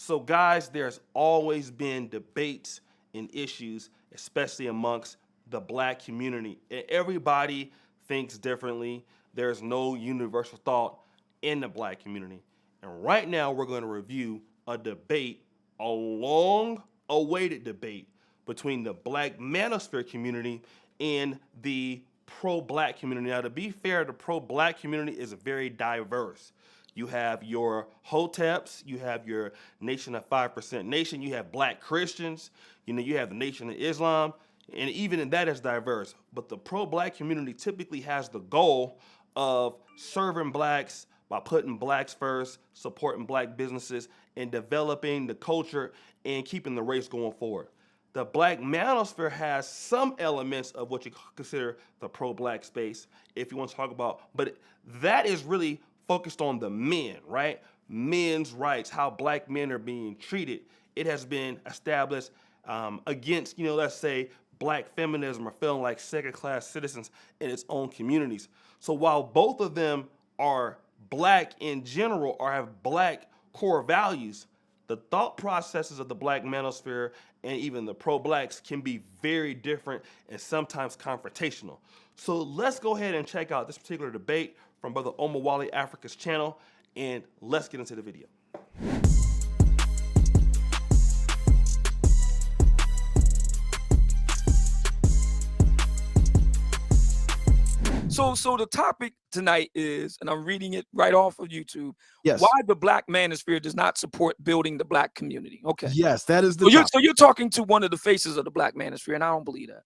So, guys, there's always been debates and issues, especially amongst the black community. And everybody thinks differently. There's no universal thought in the black community. And right now, we're going to review a debate, a long awaited debate between the black manosphere community and the pro-black community. Now, to be fair, the pro-black community is very diverse. You have your hoteps, you have your Nation of 5% Nation, you have black Christians, you have the Nation of Islam, and even in that is diverse. But the pro-black community typically has the goal of serving blacks by putting blacks first, supporting black businesses, and developing the culture and keeping the race going forward. The black manosphere has some elements of what you consider the pro-black space, if you want to talk about, but that is really focused on the men, right? Men's rights, how black men are being treated. It has been established against, let's say, black feminism or feeling like second-class citizens in its own communities. So while both of them are black in general or have black core values, the thought processes of the black manosphere and even the pro-blacks can be very different and sometimes confrontational. So let's go ahead and check out this particular debate from Brother Omawale Africa's channel, and let's get into the video. So the topic tonight is, and I'm reading it right off of YouTube. Yes. Why the black manosphere does not support building the black community. Okay. Yes, that is the So topic. you're talking to one of the faces of the black manosphere, and I don't believe that.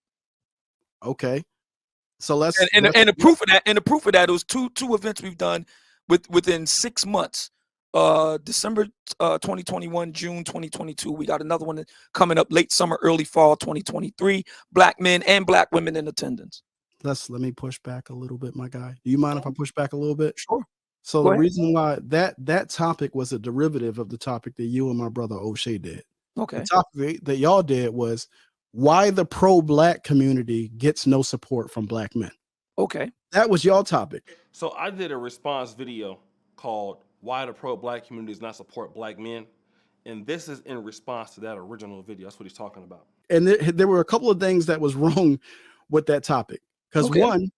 Okay. So let's And the proof of that was two events we've done within 6 months. December 2021, June 2022. We got another one coming up late summer, early fall 2023. Black men and black women in attendance. let me push back a little bit, my guy. Do you mind if I push back a little bit? Sure. So Go the ahead. reason why that topic was a derivative of the topic that you and my brother O'Shea did. Okay. The topic that y'all did was why the pro-black community gets no support from black men. Okay. That was your topic. So I did a response video called Why the Pro-Black Community Does Not Support Black Men. And this is in response to that original video. That's what he's talking about. And there were a couple of things that was wrong with that topic. Because one,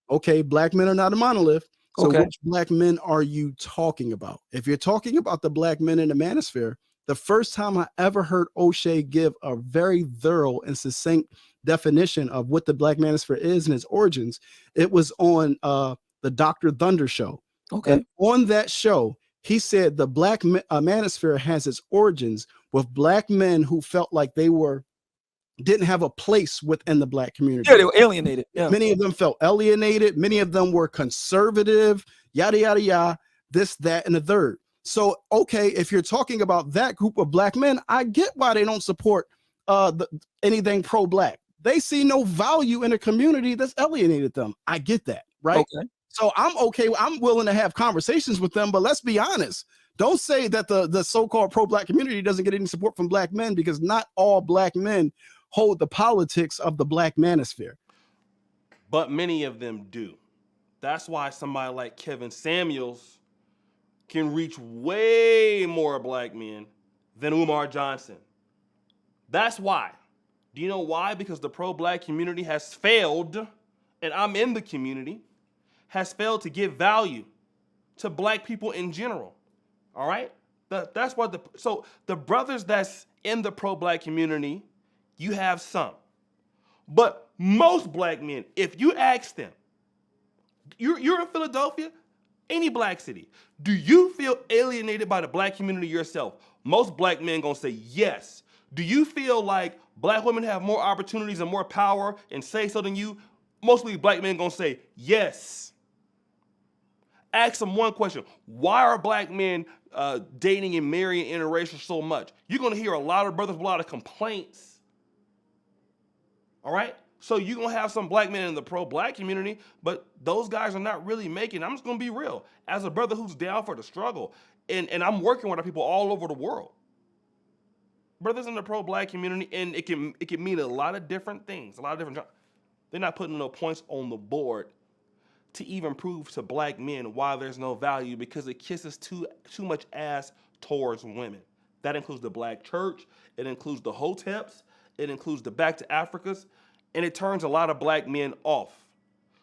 black men are not a monolith. So which black men are you talking about? If you're talking about the black men in the manosphere, the first time I ever heard O'Shea give a very thorough and succinct definition of what the black manosphere is and its origins, it was on the Dr. Thunder show. Okay. And on that show, he said the black manosphere has its origins with black men who felt like they didn't have a place within the black community. Yeah, they were alienated. Yeah. Many of them felt alienated. Many of them were conservative, yada, yada, yada, this, that, and the third. So, if you're talking about that group of black men, I get why they don't support anything pro-black. They see no value in a community that's alienated them. I get that, right? Okay. So I'm okay. I'm willing to have conversations with them, but let's be honest. Don't say that the so-called pro-black community doesn't get any support from black men, because not all black men hold the politics of the black manosphere. But many of them do. That's why somebody like Kevin Samuels can reach way more black men than Umar Johnson. That's why. Do you know why? Because the pro-black community has failed, and I'm in the community, has failed to give value to black people in general. All right? That's why so the brothers that's in the pro-black community, you have some. But most black men, if you ask them, you're in Philadelphia, any black city, do you feel alienated by the black community yourself? Most black men gonna say yes. Do you feel like black women have more opportunities and more power and say so than you? Mostly black men gonna say yes. Ask them one question. Why are black men dating and marrying interracial so much? You're gonna hear a lot of brothers with a lot of complaints. All right? So you're going to have some black men in the pro-black community, but those guys are not really making it. I'm just going to be real. As a brother who's down for the struggle, and I'm working with people all over the world, brothers in the pro-black community, and it can mean a lot of different things, a lot of different. They're not putting no points on the board to even prove to black men why there's no value, because it kisses too much ass towards women. That includes the black church. It includes the hoteps. It includes the back to Africas. And it turns a lot of black men off.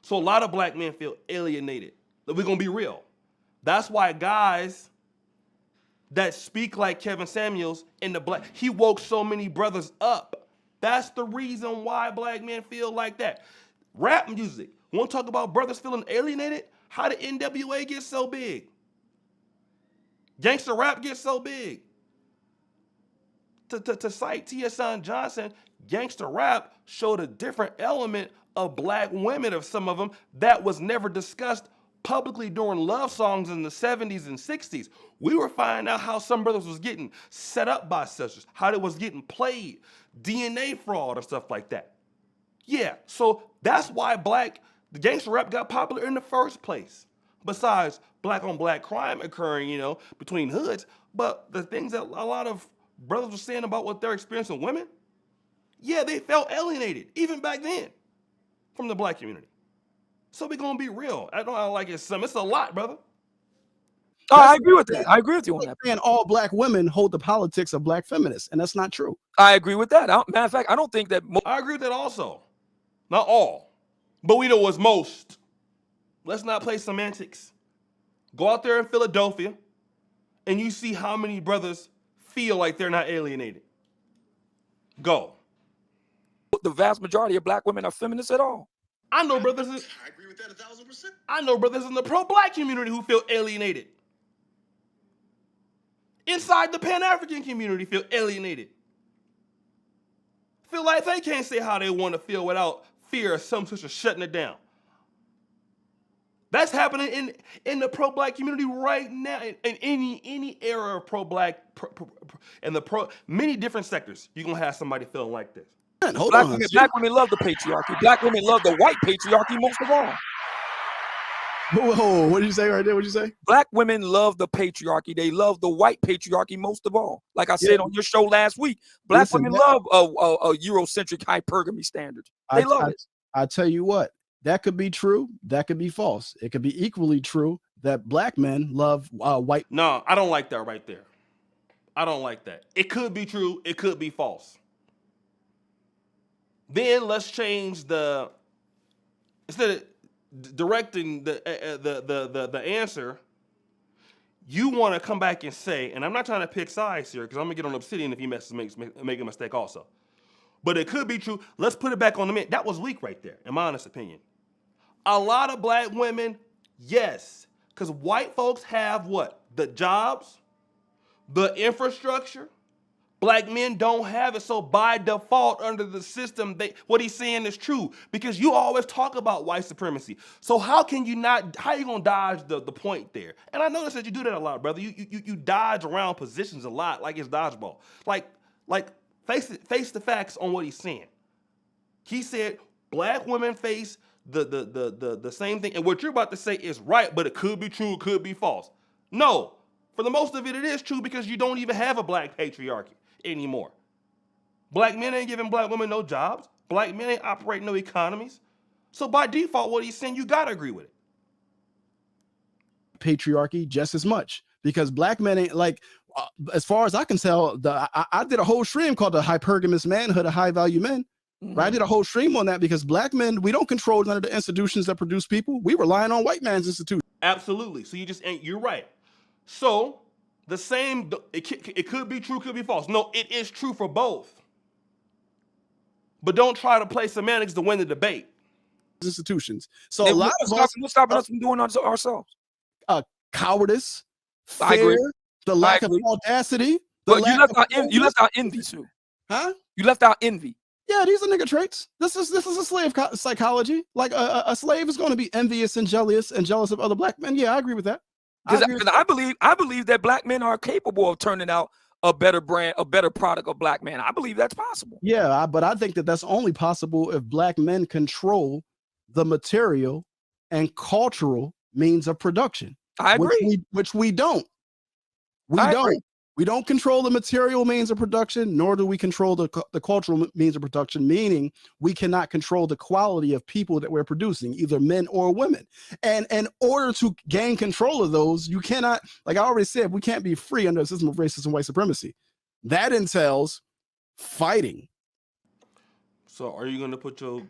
So a lot of black men feel alienated. We're going to be real. That's why guys that speak like Kevin Samuels in the black, he woke so many brothers up. That's the reason why black men feel like that. Rap music. Want to talk about brothers feeling alienated? How did NWA get so big? Gangster rap gets so big. To cite T.S. Johnson, gangster rap showed a different element of black women, of some of them, that was never discussed publicly during love songs in the 70s and 60s. We were finding out how some brothers was getting set up by sisters, how they was getting played, DNA fraud and stuff like that. Yeah, so that's why the gangster rap got popular in the first place. Besides black on black crime occurring, between hoods. But the things that a lot of brothers were saying about what they're experiencing with women, yeah, they felt alienated, even back then, from the black community. So we're gonna be real. I don't like it's a lot, brother. Oh, I agree with that. I agree with you on that. And all black women hold the politics of black feminists, and that's not true. I agree with that. Matter of fact, I don't think that. I agree with that also. Not all, but we know what's most. Let's not play semantics. Go out there in Philadelphia, and you see how many brothers feel like they're not alienated. Go. The vast majority of black women are feminists at all. I know brothers. I agree with that 1,000%. I know brothers in the pro-black community who feel alienated. Inside the Pan-African community feel alienated. Feel like they can't say how they want to feel without fear of some sister shutting it down. That's happening in the pro-black community right now. In any era of pro-black, many different sectors, you're gonna have somebody feeling like this. Black women love the patriarchy. Black women love the white patriarchy most of all. Whoa, what did you say right there? What did you say? Black women love the patriarchy. They love the white patriarchy most of all. Like I said on your show last week, black women love a Eurocentric hypergamy standard. They love it. I tell you what, that could be true. That could be false. It could be equally true that black men love white. No, I don't like that right there. I don't like that. It could be true. It could be false. Then let's change instead of directing the answer, you want to come back and say, and I'm not trying to pick sides here because I'm gonna get on Obsidian if he make a mistake also. But it could be true. Let's put it back on the man. That was weak right there, in my honest opinion. A lot of black women, yes, because white folks have what? The jobs, the infrastructure. Black men don't have it, so by default, under the system, what he's saying is true because you always talk about white supremacy. So how are you gonna dodge the point there? And I notice that you do that a lot, brother. You dodge around positions a lot, like it's dodgeball. Like face the facts on what he's saying. He said black women face the same thing, and what you're about to say is right, but it could be true, it could be false. No, for the most of it, it is true because you don't even have a black patriarchy anymore. Black men ain't giving black women no jobs. Black men ain't operating no economies. So by default, what he's saying, you gotta agree with it. Patriarchy just as much because black men ain't like, as far as I can tell, I did a whole stream called the Hypergamous Manhood of High Value Men. Right? I did a whole stream on that because black men, we don't control none of the institutions that produce people. We relying on white man's institution. Absolutely. So you're right. So the same, it could be true, could be false. No, it is true for both. But don't try to play semantics to win the debate. Institutions. So a lot of us, what's stopping us from doing it ourselves? Cowardice, fear, I agree. the lack of audacity. But you left out envy too. Huh? You left out envy. Yeah, these are nigga traits. This is a slave psychology. Like a slave is going to be envious and jealous of other black men. Yeah, I agree with that. Because I believe that black men are capable of turning out a better brand, a better product of black men. I believe that's possible. Yeah, but I think that's only possible if black men control the material and cultural means of production. I agree. Which we don't. We don't. We don't control the material means of production, nor do we control the cultural means of production, meaning we cannot control the quality of people that we're producing, either men or women. And in order to gain control of those, you cannot, like I already said, we can't be free under a system of racism and white supremacy. That entails fighting. So are you going to put your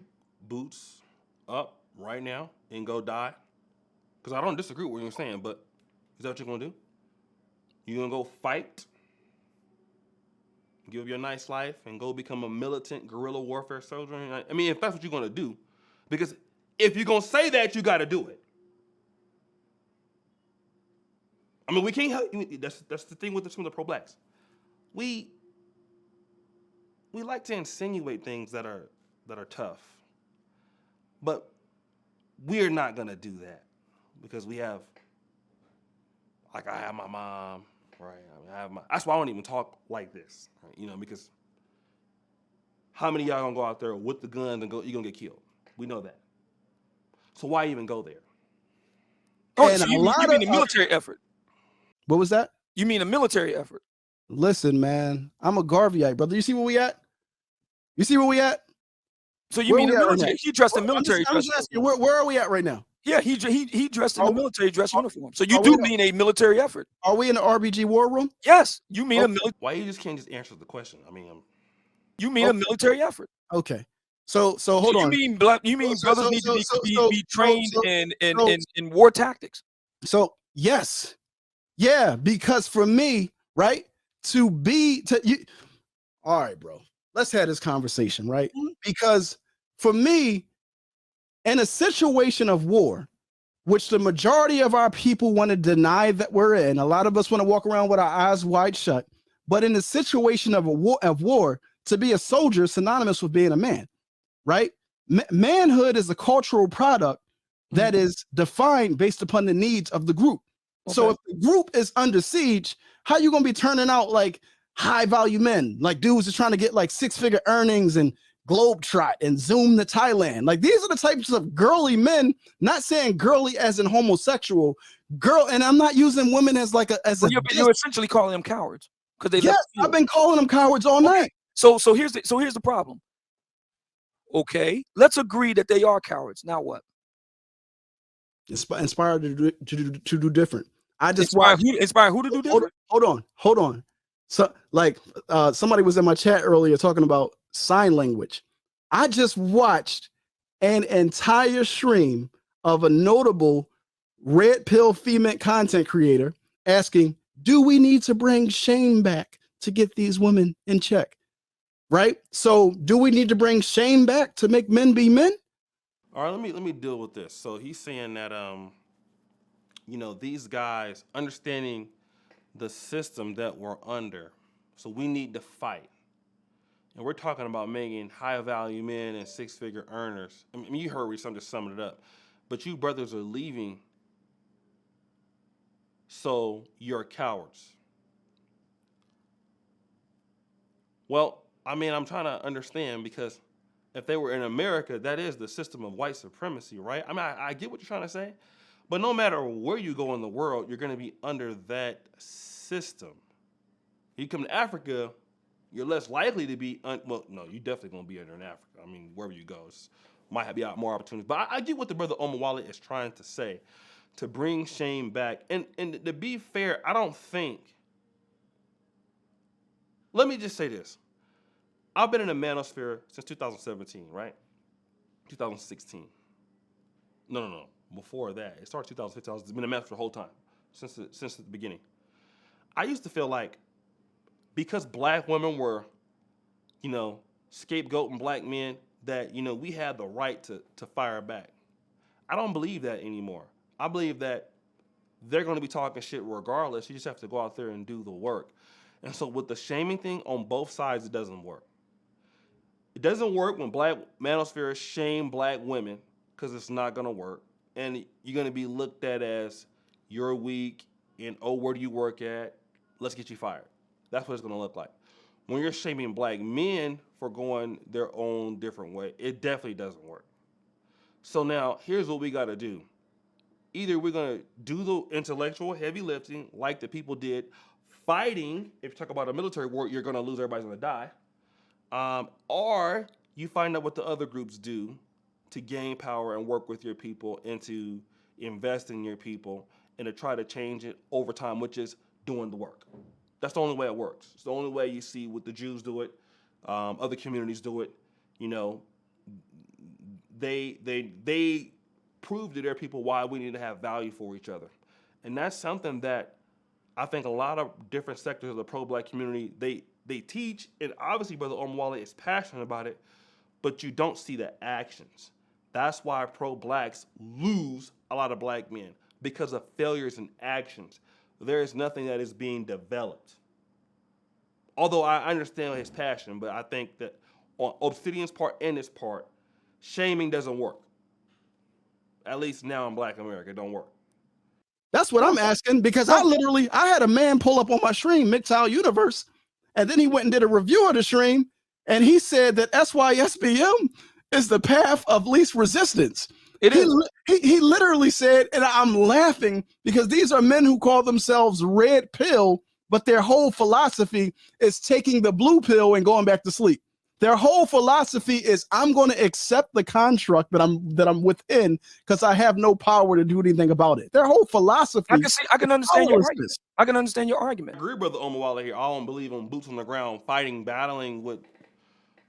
boots up right now and go die? Because I don't disagree with what you're saying, but is that what you're going to do? You going to go fight, give your nice life, and go become a militant guerrilla warfare soldier? I mean, if that's what you're going to do, because if you're going to say that, you got to do it. I mean, we can't help. That's the thing with some of the pro-blacks. We like to insinuate things that are tough, but we're not going to do that because we have, like, I have my mom. Right, I mean, that's why I don't even talk like this, right? Because how many of y'all gonna go out there with the guns and you're gonna get killed? We know that. So why even go there? Oh, so you mean a military effort? What was that? You mean a military effort? Listen, man, I'm a Garveyite, brother. You see where we at? You see where we at? So you mean a military? Right, he dressed in military dress. I'm just asking, where are we at right now? Yeah, he dressed in the military dress uniform. So you do mean a military effort? Are we in the RBG war room? Yes, you mean a military. Why you just can't just answer the question? I mean, you mean a military effort? Okay, so hold on. You mean brothers need to be trained in war tactics? So yes, yeah, because for me, right, all right, bro. Let's have this conversation, right? Because for me, in a situation of war, which the majority of our people want to deny that we're in, a lot of us want to walk around with our eyes wide shut. But in the situation of war, to be a soldier is synonymous with being a man, right? Manhood is a cultural product that is defined based upon the needs of the group. Okay. So if the group is under siege, how you gonna be turning out like high value men, like dudes are trying to get like 6-figure earnings and globetrot and zoom to Thailand? Like, these are the types of girly men, not saying girly as in homosexual girl. And I'm not using women as like you're essentially calling them cowards because they. Yes, I've been calling them cowards all night. So here's the problem. Okay, let's agree that they are cowards. Now what? Inspired to do different. I just inspire who to do different? Hold on. So like somebody was in my chat earlier talking about sign language. I just watched an entire stream of a notable red pill female content creator asking, do we need to bring shame back to get these women in check? Right? So do we need to bring shame back to make men be men? All right, let me deal with this. So he's saying that these guys understanding the system that we're under, so we need to fight. And we're talking about making high value men and 6-figure earners. I mean, you heard me, so I'm just summing it up. But you brothers are leaving, so you're cowards. Well, I mean, I'm trying to understand, because if they were in America, that is the system of white supremacy, right? I mean, I get what you're trying to say, but no matter where you go in the world, you're going to be under that system. You come to Africa, you're less likely to be, you definitely going to be under in Africa. I mean, wherever you go, might be more opportunities. But I get what the brother Omawale is trying to say, to bring shame back. And to be fair, I don't think, let me just say this. I've been in the Manosphere since 2017, right? 2016. No. Before that, it started 2015. I've been in the Manosphere the whole time, since the beginning. I used to feel like because black women were, scapegoating black men, that, we had the right to fire back. I don't believe that anymore. I believe that they're going to be talking shit regardless. You just have to go out there and do the work. And so with the shaming thing on both sides, it doesn't work. It doesn't work when black manosphere shame black women, because it's not going to work. And you're going to be looked at as you're weak and, where do you work at? Let's get you fired. That's what it's going to look like. When you're shaming black men for going their own different way, it definitely doesn't work. So now here's what we got to do. Either we're going to do the intellectual heavy lifting like the people did fighting, if you talk about a military war, you're going to lose, everybody's going to die. Or you find out what the other groups do to gain power and work with your people and to invest in your people and to try to change it over time, which is doing the work. That's the only way it works. It's the only way you see what the Jews do it, other communities do it. You know, they prove to their people why we need to have value for each other. And that's something that I think a lot of different sectors of the pro-black community, they teach, and obviously Brother Omwale is passionate about it, but you don't see the actions. That's why pro-blacks lose a lot of black men, because of failures in actions. There is nothing that is being developed. Although I understand his passion, but I think that on Obsidian's part and his part, shaming doesn't work. At least now in Black America, it don't work. That's what I'm asking, because I had a man pull up on my stream, MGTOW Universe, and then he went and did a review of the stream, and he said that SYSBM is the path of least resistance. He literally said, and I'm laughing because these are men who call themselves red pill, but their whole philosophy is taking the blue pill and going back to sleep. Their whole philosophy is, I'm going to accept the construct that I'm within because I have no power to do anything about it. Their whole philosophy. I can understand your argument. I can understand your argument. I agree, Brother Omawala here. I don't believe in boots on the ground, fighting, battling with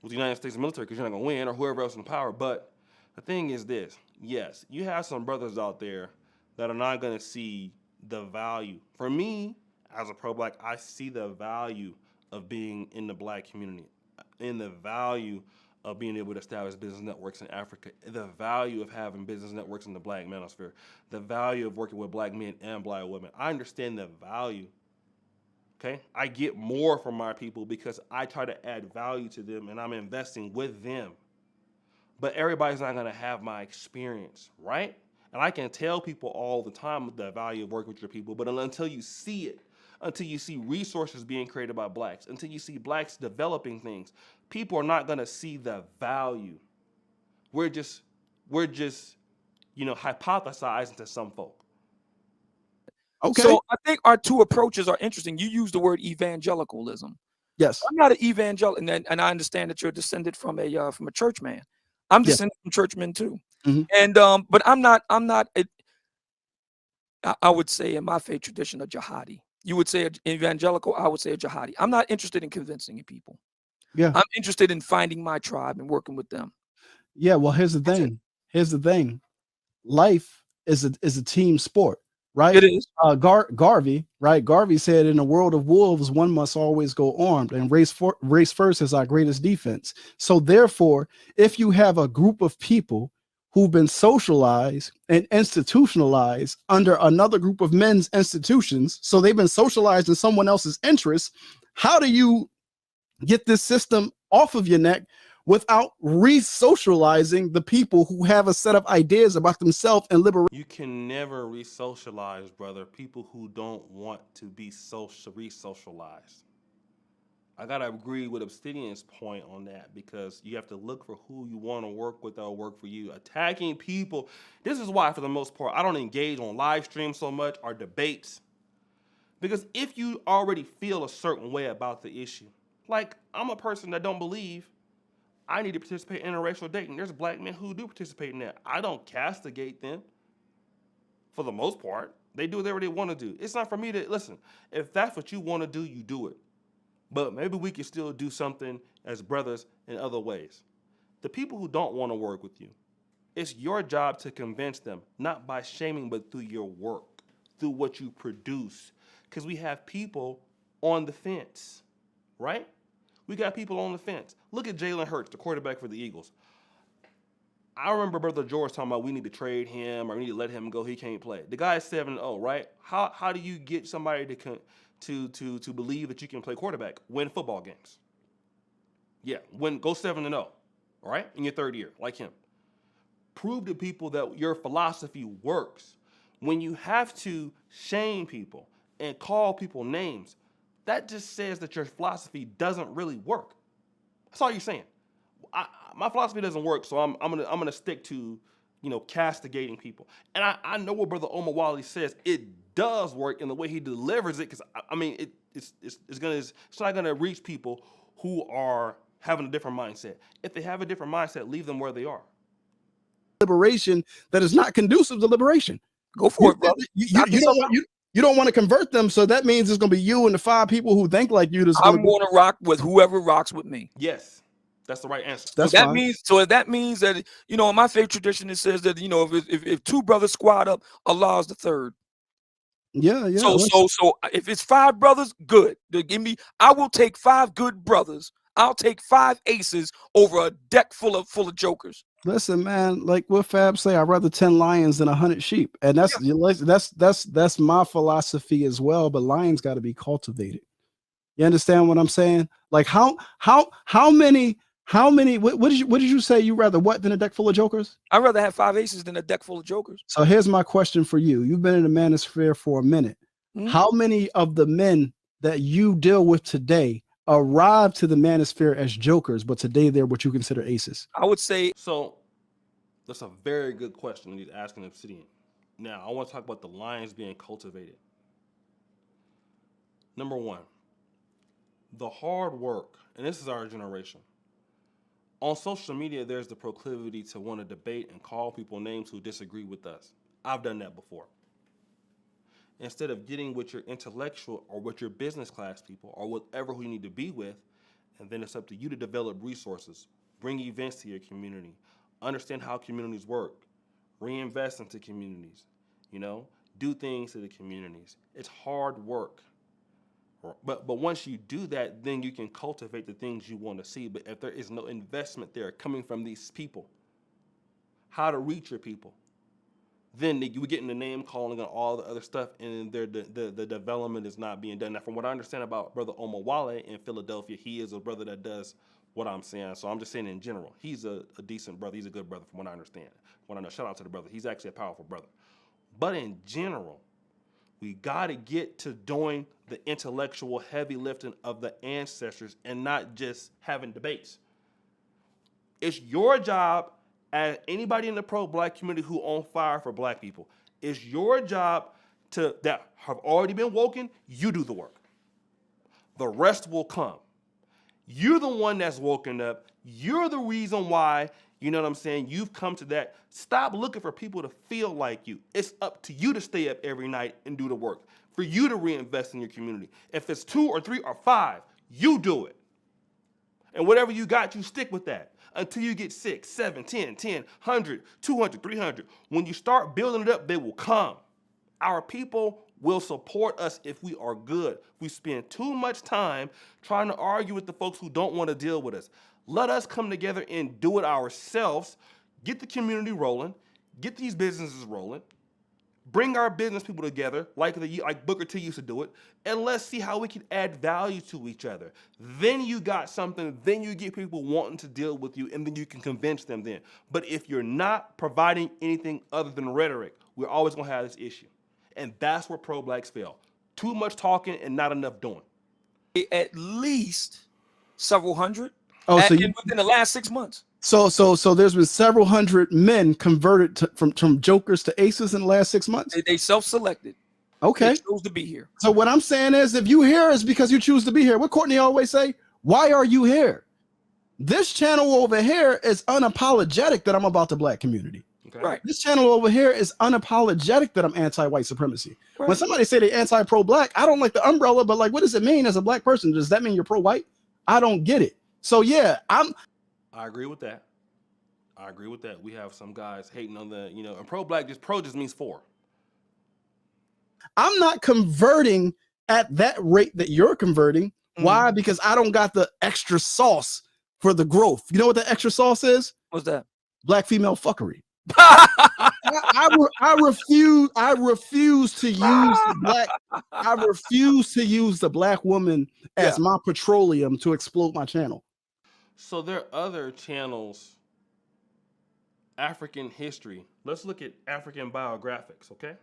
the United States military because you're not going to win, or whoever else in power. But the thing is this. Yes, you have some brothers out there that are not going to see the value. For me, as a pro-black, I see the value of being in the black community, in the value of being able to establish business networks in Africa, the value of having business networks in the Black Manosphere, the value of working with black men and black women. I understand the value. Okay, I get more from my people because I try to add value to them and I'm investing with them. But everybody's not gonna have my experience, right? And I can tell people all the time the value of working with your people, but until you see it, until you see resources being created by blacks, until you see blacks developing things, people are not gonna see the value. We're just, hypothesizing to some folk. Okay. So I think our two approaches are interesting. You use the word evangelicalism. Yes. I'm not an evangelical, and I understand that you're descended from a church man. I'm descended from churchmen too. Mm-hmm. And but I'm not I would say in my faith tradition a jihadi. You would say an evangelical, I would say a jihadi. I'm not interested in convincing people. Yeah. I'm interested in finding my tribe and working with them. Yeah, well, here's the thing. Life is a team sport, right? It is. Garvey, right? Garvey said, in a world of wolves, one must always go armed, and race first is our greatest defense. So therefore, if you have a group of people who've been socialized and institutionalized under another group of men's institutions, so they've been socialized in someone else's interests, how do you get this system off of your neck without re-socializing the people who have a set of ideas about themselves and liberation? You can never re-socialize, brother, people who don't want to be re-socialized. I gotta agree with Obsidian's point on that, because you have to look for who you want to work with that will work for you. Attacking people, this is why for the most part I don't engage on live streams so much or debates, because if you already feel a certain way about the issue, like I'm a person that don't believe I need to participate in interracial dating. There's black men who do participate in that. I don't castigate them for the most part. They do whatever they want to do. It's not for me to, listen, if that's what you want to do, you do it. But maybe we can still do something as brothers in other ways. The people who don't want to work with you, it's your job to convince them, not by shaming, but through your work, through what you produce. Because we have people on the fence, right? We got people on the fence. Look at Jalen Hurts, the quarterback for the Eagles. I remember Brother George talking about we need to trade him or we need to let him go. He can't play. The guy is 7-0, right? How do you get somebody to believe that you can play quarterback, win football games? Yeah, go 7-0, all right, in your third year, like him. Prove to people that your philosophy works. When you have to shame people and call people names, that just says that your philosophy doesn't really work. That's all you're saying. My philosophy doesn't work, so I'm gonna stick to, castigating people. And I know what Brother Omawale says. It does work in the way he delivers it, because it's it's not gonna reach people who are having a different mindset. If they have a different mindset, leave them where they are. Liberation that is not conducive to liberation. Go for it, brother. You don't want to convert them, so that means it's going to be you and the 5 people who think like you. I'm going to rock with whoever rocks with me. Yes, that's the right answer. That's so that fine. means that, you know, in my faith tradition, it says that, you know, if 2 brothers squad up, Allah is the 3rd. Yeah. So if it's 5 brothers, good. I will take 5 good brothers. I'll take 5 aces over a deck full of jokers. Listen, man, like what Fab say, I'd rather 10 lions than 100 sheep. And that's my philosophy as well. But lions got to be cultivated. You understand what I'm saying? Like how many, what did you say? You rather what than a deck full of jokers? I'd rather have 5 aces than a deck full of jokers. So here's my question for you. You've been in the manosphere for a minute. Mm-hmm. How many of the men that you deal with today arrived to the manosphere as jokers, but today they're what you consider aces? I would say. So that's a very good question he's asking Obsidian. Now, I want to talk about the lions being cultivated. Number 1, the hard work, and this is our generation. On social media, there's the proclivity to want to debate and call people names who disagree with us. I've done that before. Instead of getting with your intellectual or with your business class people or whatever who you need to be with, and then it's up to you to develop resources, bring events to your community, understand how communities work, reinvest into communities, you know, do things to the communities. It's hard work. But once you do that, then you can cultivate the things you want to see. But if there is no investment there coming from these people, how to reach your people, then we get in the name calling and all the other stuff, and the development is not being done. Now, from what I understand about Brother Omawale in Philadelphia, he is a brother that does what I'm saying. So I'm just saying in general, he's a decent brother. He's a good brother from what I understand. What I know, shout out to the brother. He's actually a powerful brother. But in general, we got to get to doing the intellectual heavy lifting of the ancestors and not just having debates. It's your job, as anybody in the pro-black community who on fire for black people, it's your job that have already been woken, you do the work. The rest will come. You're the one that's woken up. You're the reason why, you know what I'm saying, you've come to that. Stop looking for people to feel like you. It's up to you to stay up every night and do the work, for you to reinvest in your community. If it's 2 or 3 or 5, you do it. And whatever you got, you stick with that until you get 6, 7, 10, 100, 200, 300. When you start building it up, they will come. Our people will support us if we are good. We spend too much time trying to argue with the folks who don't want to deal with us. Let us come together and do it ourselves, get the community rolling, get these businesses rolling, bring our business people together like Booker T used to do it, and let's see how we can add value to each other. Then you got something, then you get people wanting to deal with you, and then you can convince them then. But if you're not providing anything other than rhetoric, we're always going to have this issue. And that's where pro-blacks fail. Too much talking and not enough doing. At least several hundred. Oh, so within the last 6 months. So there's been several hundred men converted from jokers to aces in the last 6 months. They self-selected. Okay, they chose to be here. So what I'm saying is, if you here, it's because you choose to be here. What Courtney always say: why are you here? This channel over here is unapologetic that I'm about the black community. Okay. Right. This channel over here is unapologetic that I'm anti-white supremacy. Right. When somebody say they anti-pro-black, I don't like the umbrella, but like, what does it mean as a black person? Does that mean you're pro-white? I don't get it. So yeah, I agree with that. I agree with that. We have some guys hating on the, and pro-black, pro just means 4. I'm not converting at that rate that you're converting. Why? Because I don't got the extra sauce for the growth. You know what the extra sauce is? What's that? Black female fuckery. I refuse to use the black woman as my petroleum to explode my channel. So there are other channels, African history. Let's look at African biographics, okay?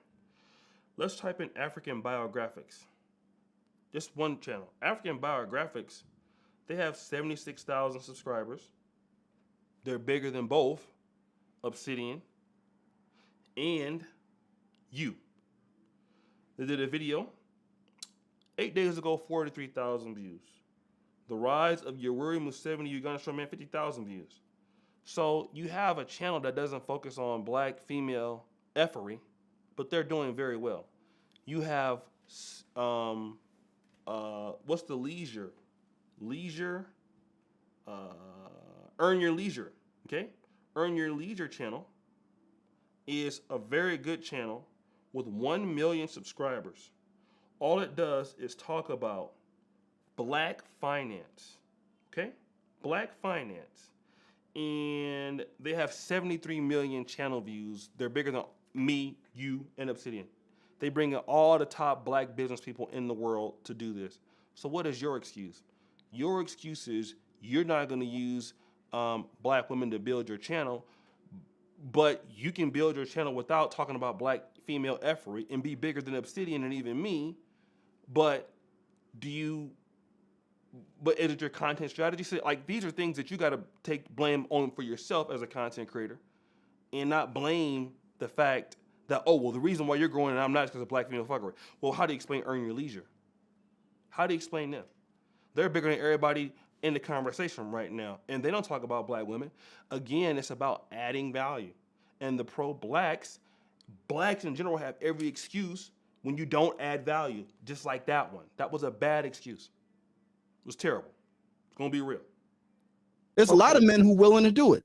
Let's type in African biographics. Just one channel. African biographics, they have 76,000 subscribers. They're bigger than both Obsidian and you. They did a video 8 days ago, 43,000 views. The rise of Yoweri Museveni, Uganda Strongman, 50,000 views. So you have a channel that doesn't focus on black female effery, but they're doing very well. You have, what's the leisure? Earn Your Leisure, okay? Earn Your Leisure channel is a very good channel with 1 million subscribers. All it does is talk about black finance, okay? Black finance. And they have 73 million channel views. They're bigger than me, you, and Obsidian. They bring in all the top black business people in the world to do this. So what is your excuse? Your excuse is you're not going to use black women to build your channel, but you can build your channel without talking about black female effery and be bigger than Obsidian and even me. But is it your content strategy? So, like, these are things that you got to take blame on for yourself as a content creator, and not blame the fact that, oh, well, the reason why you're growing and I'm not is because of black female fuckery. Well, how do you explain Earn Your Leisure? How do you explain them? They're bigger than everybody in the conversation right now, and they don't talk about black women. Again, it's about adding value. And the blacks in general have every excuse when you don't add value, just like that one. That was a bad excuse. It was terrible. It's gonna be real. There's a lot of men who willing to do it.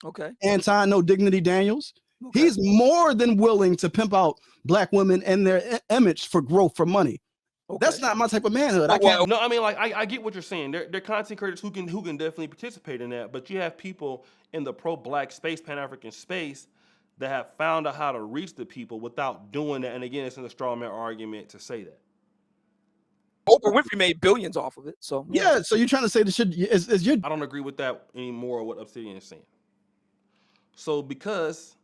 Okay. Anti No Dignity Daniels. Okay. He's more than willing to pimp out black women and their image for growth, for money. Okay. That's not my type of manhood. No, I mean, like, I get what you're saying. They're content creators who can definitely participate in that. But you have people in the pro-black space, Pan-African space, that have found out how to reach the people without doing that. And again, it's in a straw man argument to say that. Oprah Winfrey made billions off of it. So yeah. So you're trying to say this shit is your? I don't agree with that anymore. What Obsidian is saying. So because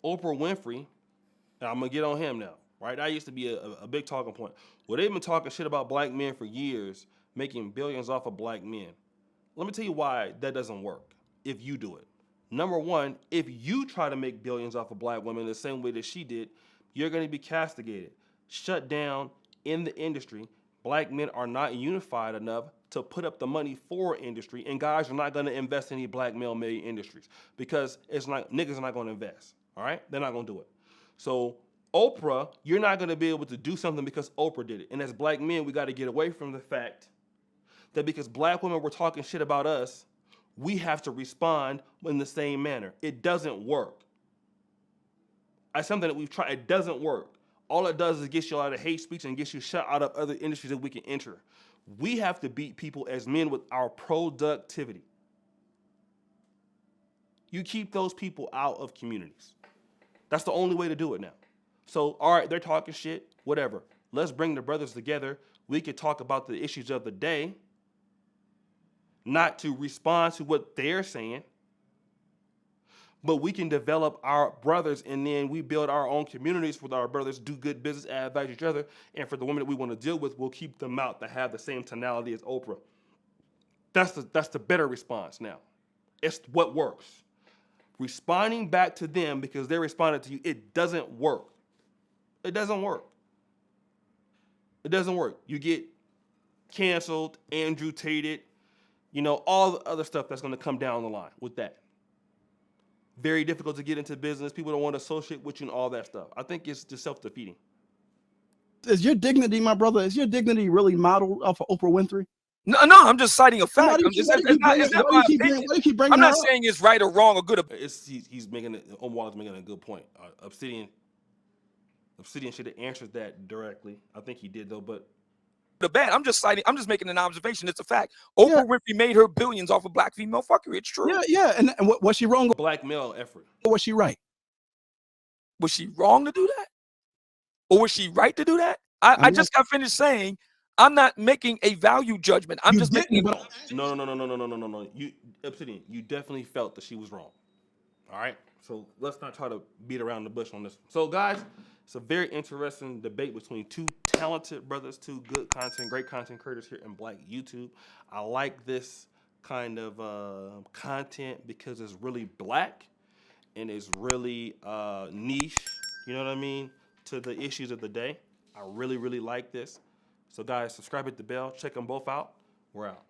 Oprah Winfrey, and I'm gonna get on him now, right? That used to be a big talking point. Well, they've been talking shit about black men for years, making billions off of black men. Let me tell you why that doesn't work if you do it. Number one, if you try to make billions off of black women the same way that she did, you're going to be castigated, shut down in the industry. Black men are not unified enough to put up the money for industry, and guys are not going to invest in any black male-made industries because niggas are not going to invest. All right, they're not going to do it. So Oprah, you're not going to be able to do something because Oprah did it. And as black men, we got to get away from the fact that because black women were talking shit about us, we have to respond in the same manner. It doesn't work. It's something that we've tried. It doesn't work. All it does is get you out of hate speech and gets you shut out of other industries that we can enter. We have to beat people as men with our productivity. You keep those people out of communities. That's the only way to do it now. So, all right, they're talking shit, whatever. Let's bring the brothers together. We could talk about the issues of the day, not to respond to what they're saying, but we can develop our brothers, and then we build our own communities with our brothers, do good business, add value to each other, and for the women that we want to deal with, we'll keep them out that have the same tonality as Oprah. That's the better response now. It's what works. Responding back to them because they responded to you, it doesn't work. It doesn't work. It doesn't work. You get canceled, Andrew Tated, all the other stuff that's going to come down the line with that. Very difficult to get into business. People don't want to associate with you and all that stuff. I think it's just self-defeating. Is your dignity, my brother, is your dignity really modeled off of Oprah Winfrey? No, I'm just citing a fact. I'm not saying it's right or wrong or good. He's making it. Omwal's making a good point. Obsidian should have answered that directly. I think he did though, but the bad. I'm just making an observation. It's a fact. Oprah Winfrey made her billions off of black female fuckery. It's true. Yeah. And was she wrong? Black male effort. Or was she right? Was she wrong to do that? Or was she right to do that? I just got finished saying I'm not making a value judgment. I'm just making No. Obsidian, you definitely felt that she was wrong. All right? So let's not try to beat around the bush on this. So guys, it's a very interesting debate between two talented brothers, two good content, great content creators here in Black YouTube. I like this kind of content because it's really black and it's really niche, you know what I mean, to the issues of the day. I really, really like this. So guys, subscribe, hit the bell, check them both out. We're out.